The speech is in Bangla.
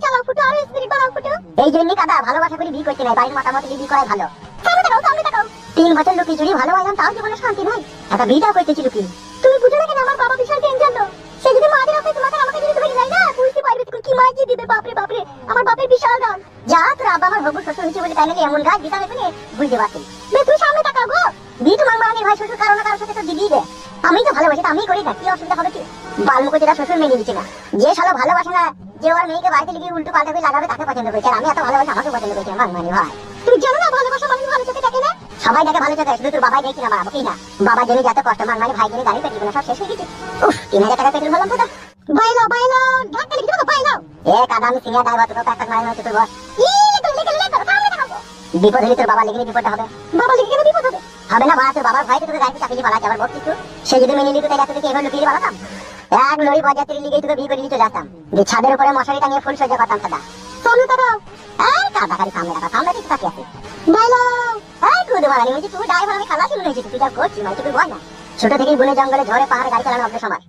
চালাও ফুটো, আর স্পিরিট বাড়াও ফুটো। এই জন্যই কাদা ভালোবাসা করে বিয়ে করতে নাই, বাড়ির মাতামত বিয়ে করাই ভালো। সামনে তাকাও। 3 বছর লুকিয়ে চুরি ভালোবাসলাম, তাও জীবনে শান্তি নাই। একটা বিয়েটাও করতেছি লুকিয়ে। তুমি বুঝো না কেন? আমার বাবা বিশাল টেনশন তো। সে যদি মাঝে রাতে তোমাকে আমাকে যদি ধরে যায় না, বুঝতে পারবে তুমি কি মাইজি দিবে। বাপরে বাপরে, আমার বাপের বিশাল দাম। যা তোর আব্বা আমার হবু শ্বশুর হচ্ছে বলে তাই নাকি এমন গাছ দিতে হবে বুঝতে পারছি। তুমি সামনে তাকাও গো। বিয়ে তোমার মারানি ভাই শ্বশুর কারো না কারোর সাথে তো দিদি দে। আমি তো ভালোবাসি, আমি করি না, কি অসুবিধা হবে কি? বালমুখে যেটা শ্বশুর মেনে নিচ্ছে না। যে শালা ভালোবাসে না, যে ওর মেয়েকে বাড়িতে লিখে উল্টো পাল্টা করে লাগাবে তাকে পছন্দ করেছে। আর আমি এত ভালোবাসি, আমাকে পছন্দ করেছে আমার মানে ভাই। তুমি জানো না ভালোবাসা মানুষ ভালো চোখে দেখে না? সবাই দেখে ভালো চোখে, শুধু তোর বাবাই দেখি না মারাবো কি না। বাবা জেনে যত কষ্ট, আমার মানে ভাই জেনে গাড়ি পেট্রোল না সব শেষ হয়ে গেছে। উফ, 3000 টাকা পেট্রোল হলাম তো। বাইলাও ঢাকা লিখে দেবো বাইলাও। কাদা আমি সিনিয়র ড্রাইভার, তোকে প্যাক মারানো হচ্ছে তোর বস। তুই লিখে সামনে দেখাবো। বিপদ হলে তোর বাবা লিখলে বিপদটা হবে। বাবা লিখে কেন বিপদ হবে? হবে না বাবা, তোর বাবার ভয় তোকে গাড়িতে চাপিয়ে পালাচ্ছে। আবার বলছিস তুই সে যদি মেনে নিত তাহলে এতদিকে এভাবে লুকিয়ে পালাতাম। এক লরি বরযাত্রী লিখে তোকে বিয়ে করে নিয়ে চলে আসতাম, যে ছাদের উপরে মশারি টাঙিয়ে ফুল সজ্জা করতাম সাদা। সামনে তাকাও। কাদা গাড়ি সামনে তাকাও, সামনে ঠিক তাকিয়ে আছে। বাইলাও। কুদু মারানি বলছি তুই ড্রাইভার, আমি খালাসি মনে হয়েছি। তুই যা করছিস মানে তুই বল না। ছোট থেকেই বনে জঙ্গলে ঝড়ে পাহাড়ে গাড়ি চালানো অভ্যেস আমার।